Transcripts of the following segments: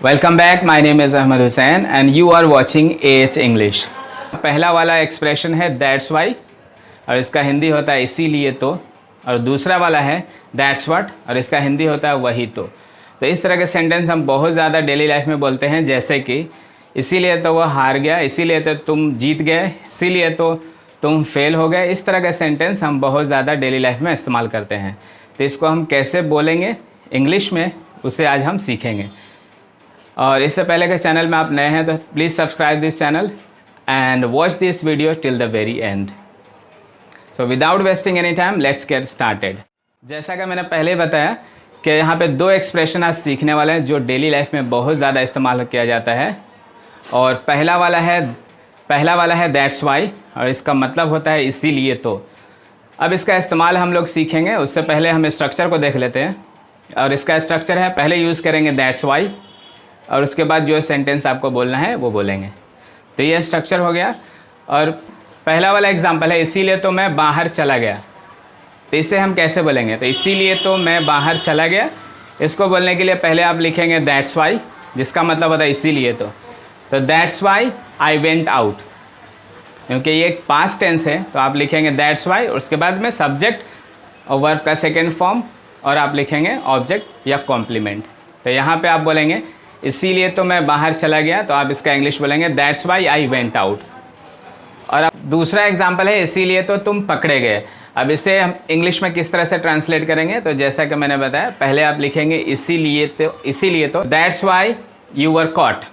Welcome back, my name is Ahmed Hussain and you are watching H English. पहला वाला expression है that's why और इसका हिंदी होता है इसीलिए तो, और दूसरा वाला है दैट्स व्हाट और इसका हिंदी होता है वही तो। तो इस तरह के सेंटेंस हम बहुत ज़्यादा डेली लाइफ में बोलते हैं, जैसे कि इसीलिए तो वह हार गया, इसीलिए तो तुम जीत गए, इसीलिए तो तुम फेल हो गए। इस तरह के सेंटेंस हम बहुत ज़्यादा डेली लाइफ में इस्तेमाल करते हैं। तो इसको हम कैसे बोलेंगे इंग्लिश में, उसे आज हम सीखेंगे। और इससे पहले के चैनल में आप नए हैं तो please subscribe this channel and watch this video till the very and. So without wasting any time let's get started. जैसा कि मैंने पहले बताया कि यहाँ पे दो एक्सप्रेशन आज सीखने वाले हैं जो डेली लाइफ में बहुत ज़्यादा इस्तेमाल किया जाता है। और पहला वाला है दैट्स वाई और इसका मतलब होता है इसीलिए तो। अब इसका इस्तेमाल हम लोग सीखेंगे, उससे पहले हम स्ट्रक्चर को देख लेते हैं। और इसका स्ट्रक्चर है, पहले यूज़ करेंगे दैट्स वाई और उसके बाद जो सेंटेंस आपको बोलना है वो बोलेंगे। तो ये स्ट्रक्चर हो गया। और पहला वाला एग्जांपल है इसीलिए तो मैं बाहर चला गया। तो इसे हम कैसे बोलेंगे? तो इसीलिए तो मैं बाहर चला गया, इसको बोलने के लिए पहले आप लिखेंगे दैट्स वाई, जिसका मतलब होता है इसीलिए तो that's Y I went out. क्योंकि ये एक पास्ट टेंस है तो आप लिखेंगे दैट्स वाई और उसके बाद में सब्जेक्ट और वर्ब का सेकेंड फॉर्म और आप लिखेंगे ऑब्जेक्ट या कॉम्प्लीमेंट। तो यहाँ पे आप बोलेंगे इसीलिए तो मैं बाहर चला गया, तो आप इसका इंग्लिश बोलेंगे that's why I went out. और अब दूसरा एग्जांपल है इसीलिए तो तुम पकड़े गए। अब इसे हम इंग्लिश में किस तरह से ट्रांसलेट करेंगे? तो जैसा कि मैंने बताया, पहले आप लिखेंगे इसीलिए तो that's why you were caught.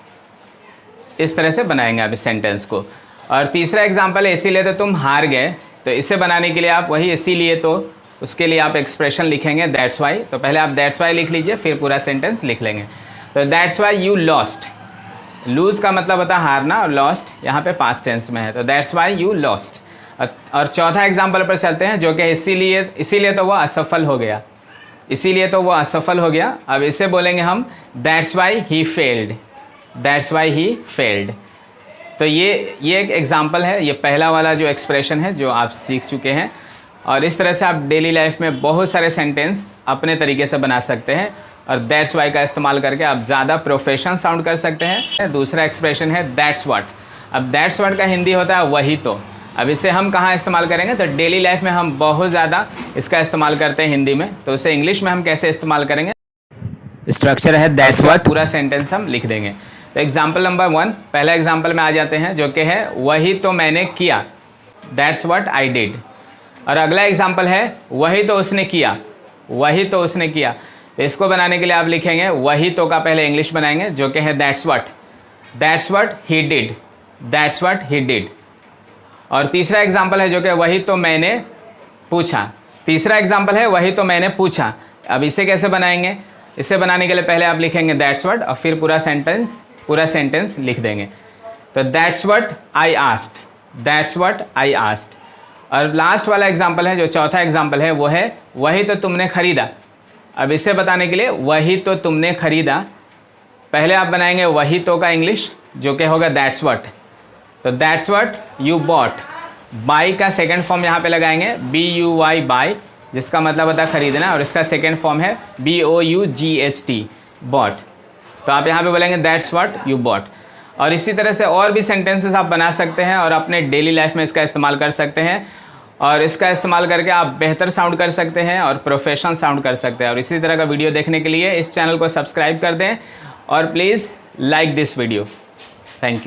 इस तरह से बनाएंगे आप इस सेंटेंस को। और तीसरा एग्जाम्पल है इसीलिए तो तुम हार गए। तो इसे बनाने के लिए आप वही इसीलिए तो, उसके लिए आप एक्सप्रेशन लिखेंगे दैट्स वाई। तो पहले आप दैट्स वाई लिख लीजिए, फिर पूरा सेंटेंस लिख लेंगे। तो that's why you lost. Lose का मतलब होता है हारना और लॉस्ट यहाँ पे पास्ट टेंस में है, तो दैट्स वाई यू लॉस्ट। और चौथा एग्जाम्पल पर चलते हैं, जो कि इसीलिए तो वह असफल हो गया। इसीलिए तो वह असफल हो गया। अब इसे बोलेंगे हम that's why he failed. That's why he failed. तो ये एक एग्जाम्पल है, ये पहला वाला जो एक्सप्रेशन है जो आप सीख चुके हैं। और इस तरह से आप डेली लाइफ में बहुत सारे सेंटेंस अपने तरीके से बना सकते हैं और दैट्स वाई का इस्तेमाल करके आप ज़्यादा प्रोफेशनल साउंड कर सकते हैं। दूसरा एक्सप्रेशन है दैट्स व्हाट। अब दैट्स व्हाट का हिंदी होता है वही तो। अब इसे हम कहाँ इस्तेमाल करेंगे? तो डेली लाइफ में हम बहुत ज़्यादा इसका इस्तेमाल करते हैं हिंदी में, तो उसे इंग्लिश में हम कैसे इस्तेमाल करेंगे? स्ट्रक्चर है दैट्स व्हाट, पूरा सेंटेंस हम लिख देंगे। तो एग्जाम्पल नंबर 1, पहला एग्जाम्पल में आ जाते हैं, जो कि है वही तो मैंने किया। That's what I did. और अगला एग्जाम्पल है वही तो उसने किया। वही तो उसने किया। तो इसको बनाने के लिए आप लिखेंगे वही तो का पहले इंग्लिश बनाएंगे, जो कि है that's what. That's what he did. That's what he did. और तीसरा एग्जाम्पल है जो कि वही तो मैंने पूछा। तीसरा एग्जाम्पल है वही तो मैंने पूछा। अब इसे कैसे बनाएंगे? इसे बनाने के लिए पहले आप लिखेंगे दैट्स व्हाट और फिर पूरा सेंटेंस लिख देंगे। तो that's what I asked. That's what I asked. और लास्ट वाला एग्जाम्पल है, जो चौथा एग्जाम्पल है, वो है वही तो तुमने खरीदा। अब इसे बताने के लिए वही तो तुमने खरीदा, पहले आप बनाएंगे वही तो का इंग्लिश, जो कि होगा दैट्स व्हाट। तो that's what you bought. By का सेकेंड फॉर्म यहाँ पे लगाएंगे BUY बाई, जिसका मतलब होता है खरीदना, और इसका सेकेंड फॉर्म है BOUGHT बॉट। तो आप यहाँ पे बोलेंगे दैट्स व्हाट यू बॉट। और इसी तरह से और भी सेंटेंसेस आप बना सकते हैं और अपने डेली लाइफ में इसका इस्तेमाल कर सकते हैं। और इसका इस्तेमाल करके आप बेहतर साउंड कर सकते हैं और प्रोफेशनल साउंड कर सकते हैं। और इसी तरह का वीडियो देखने के लिए इस चैनल को सब्सक्राइब कर दें और please like this video. Thank you.